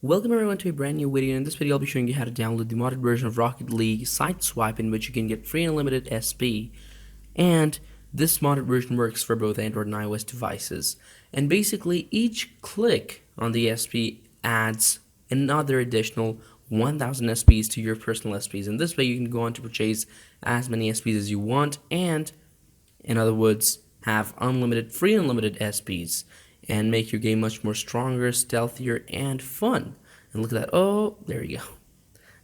Welcome everyone to a brand new video. In this video I'll be showing you how to download the modded version of Rocket League Sideswipe, in which you can get free and unlimited SP. And this modded version works for both Android and iOS devices. And basically each click on the SP adds another additional 1000 SPs to your personal SPs. And this way you can go on to purchase as many SPs as you want, and in other words, have free unlimited SPs, and make your game much more stronger, stealthier, and fun. And look at that. Oh, there you go.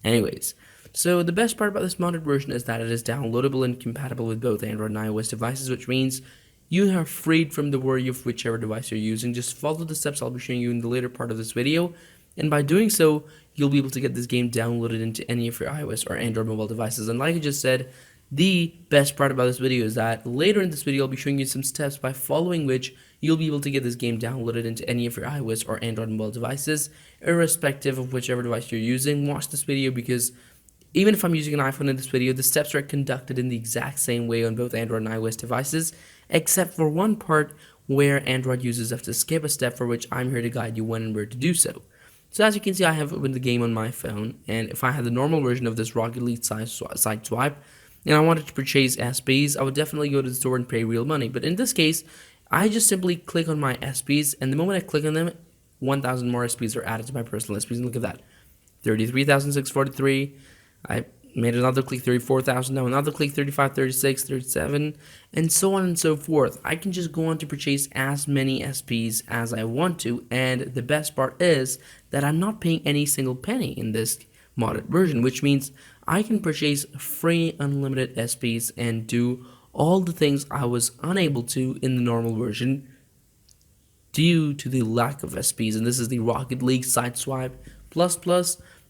Anyways, so the best part about this modded version is that it is downloadable and compatible with both Android and iOS devices, which means you are freed from the worry of whichever device you're using. Just follow the steps I'll be showing you in the later part of this video, and by doing so, you'll be able to get this game downloaded into any of your iOS or Android mobile devices. And like I just said, the best part about this video is that later in this video I'll be showing you some steps by following which you'll be able to get this game downloaded into any of your iOS or Android mobile devices, irrespective of whichever device you're using. Watch this video, because even if I'm using an iPhone in this video, the steps are conducted in the exact same way on both Android and iOS devices, except for one part where Android users have to skip a step, for which I'm here to guide you when and where to do so. So as you can see, I have opened the game on my phone, and if I had the normal version of this Rocket League Sideswipe, and I wanted to purchase SPs, I would definitely go to the store and pay real money. But in this case, I just simply click on my SPs, and the moment I click on them, 1000 more SPs are added to my personal SPs. And look at that, 33,643. I made another click, 34,000. Now another click, 35, 36, 37, and so on and so forth. I can just go on to purchase as many SPs as I want to, and the best part is that I'm not paying any single penny in this modded version, which means I can purchase free unlimited SPs and do all the things I was unable to in the normal version due to the lack of SPs. And this is the Rocket League Sideswipe plus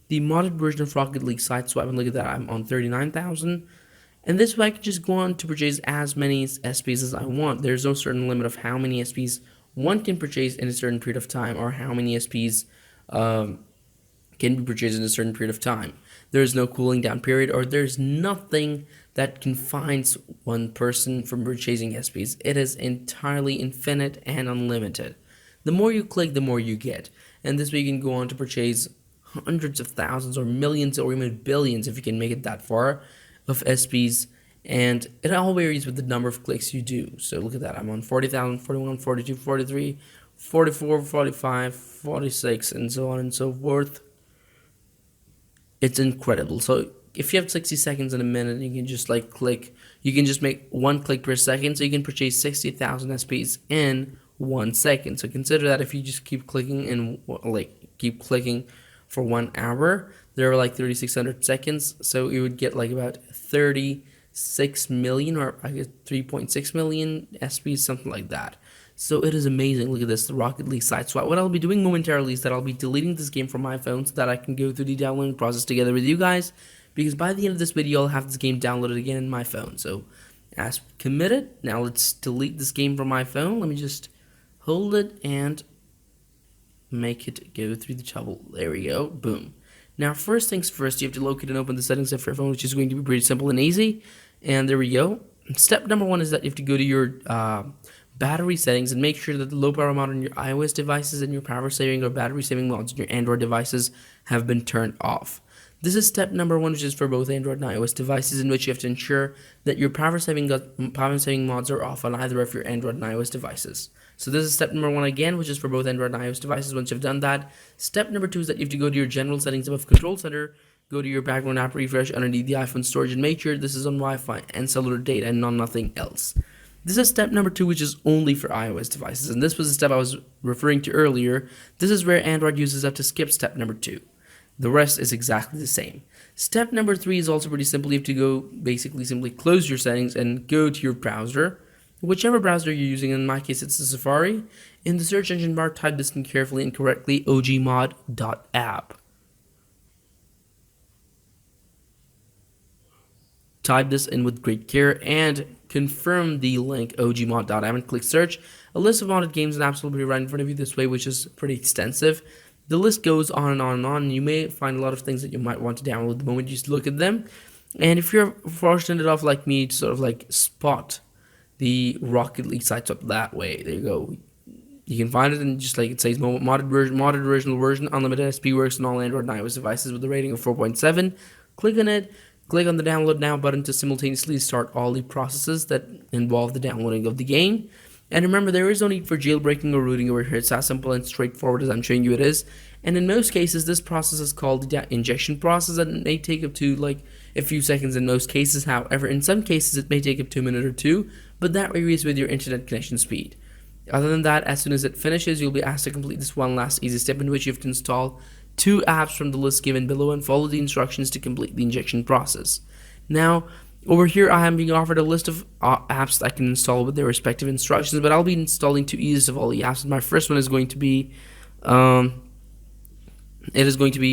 the modded version of Rocket League Sideswipe. And look at that, I'm on 39,000. And this way I can just go on to purchase as many SPs as I want. There's no certain limit of how many SPs one can purchase in a certain period of time, or how many SPs can be purchased in a certain period of time. There's no cooling down period, or there's nothing that confines one person from purchasing SPs. It is entirely infinite and unlimited. The more you click, the more you get. And this way you can go on to purchase hundreds of thousands or millions or even billions, if you can make it that far, of SPs. And it all varies with the number of clicks you do. So look at that, I'm on 40,000, 41, 42, 43, 44, 45, 46, and so on and so forth. It's incredible. So if you have 60 seconds in a minute, you can just click. You can just make one click per second, so you can purchase 60,000 SPs in 1 second. So consider that if you just keep clicking and keep clicking for 1 hour, there are 3,600 seconds. So you would get about 36 million, or I guess 3.6 million SPs, something like that. So it is amazing. Look at this, the Rocket League Sideswipe. What I'll be doing momentarily is that I'll be deleting this game from my phone so that I can go through the downloading process together with you guys, because by the end of this video I'll have this game downloaded again in my phone. So as committed, now let's delete this game from my phone. Let me just hold it and make it go through the trouble. There we go, boom. Now first things first, you have to locate and open the settings of your phone, which is going to be pretty simple and easy. And there we go. Step number one is that you have to go to your battery settings and make sure that the low power mode on your iOS devices and your power saving or battery saving mods on your Android devices have been turned off. This is step number one, which is for both Android and iOS devices, in which you have to ensure that your power saving mods are off on either of your Android and iOS devices. So this is step number one again, which is for both Android and iOS devices. Once you've done that, step number two is that you have to go to your general settings above Control Center, go to your background app refresh underneath the iPhone storage, and make sure this is on Wi-Fi and cellular data and on nothing else. This is step number two, which is only for iOS devices, and this was the step I was referring to earlier. This is where Android users have to skip step number two. The rest is exactly the same. Step number three is also pretty simple. You have to go, basically simply close your settings and go to your browser, whichever browser you're using. In my case, it's the Safari. In the search engine bar, type this in carefully and correctly, ogmod.app. Type this in with great care and confirm the link ogmod.app and click search. A list of modded games and apps will be right in front of you this way, which is pretty extensive. The list goes on and on and on, and you may find a lot of things that you might want to download the moment you just look at them. And if you're fortunate enough like me to sort of spot the Rocket League Sideswipe that way, there you go. You can find it in just like it says modded original version, unlimited SP, works on all Android and iOS devices with a rating of 4.7. Click on it. Click on the download now button to simultaneously start all the processes that involve the downloading of the game. And remember, there is no need for jailbreaking or rooting over here. It's as simple and straightforward as I'm showing you it is. And in most cases, this process is called the injection process, and it may take up to like a few seconds in most cases. However, in some cases, it may take up to a minute or two, but that varies with your internet connection speed. Other than that, as soon as it finishes, you'll be asked to complete this one last easy step in which you have to install 2 apps from the list given below and follow the instructions to complete the injection process. Now, over here I am being offered a list of apps that I can install with their respective instructions, but I'll be installing 2 easiest of all the apps. My first one is going to be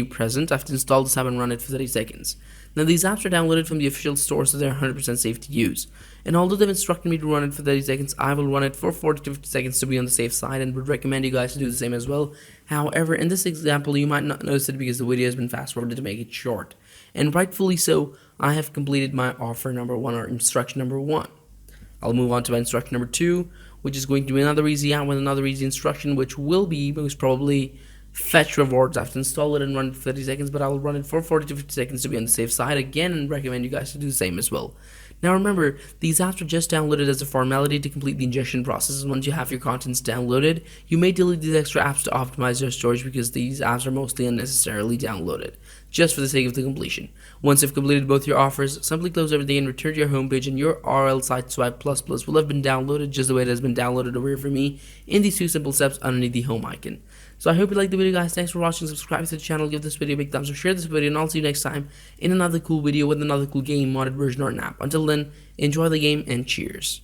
Present. I have to install this app and run it for 30 seconds. Now these apps are downloaded from the official store, so they're 100% safe to use. And although they've instructed me to run it for 30 seconds, I will run it for 40 to 50 seconds to be on the safe side, and would recommend you guys to do the same as well. However, in this example, you might not notice it because the video has been fast forwarded to make it short. And rightfully so, I have completed my offer number 1, or instruction number 1. I'll move on to my instruction number 2, which is going to be another easy app with another easy instruction, which will be most probably fetch rewards. I have to install it and run it for 30 seconds, but I will run it for 40 to 50 seconds to be on the safe side again, and recommend you guys to do the same as well. Now remember, these apps are just downloaded as a formality to complete the injection process, and once you have your contents downloaded, you may delete these extra apps to optimize their storage because these apps are mostly unnecessarily downloaded, just for the sake of the completion. Once you've completed both your offers, simply close everything and return to your homepage, and your RL Sideswipe Plus Plus will have been downloaded just the way it has been downloaded over here for me in these 2 simple steps underneath the home icon. So I hope you liked the video, guys. Thanks for watching. Subscribe to the channel, give this video a big thumbs up, share this video, and I'll see you next time in another cool video with another cool game, modded version, or an app. Until then, enjoy the game and cheers.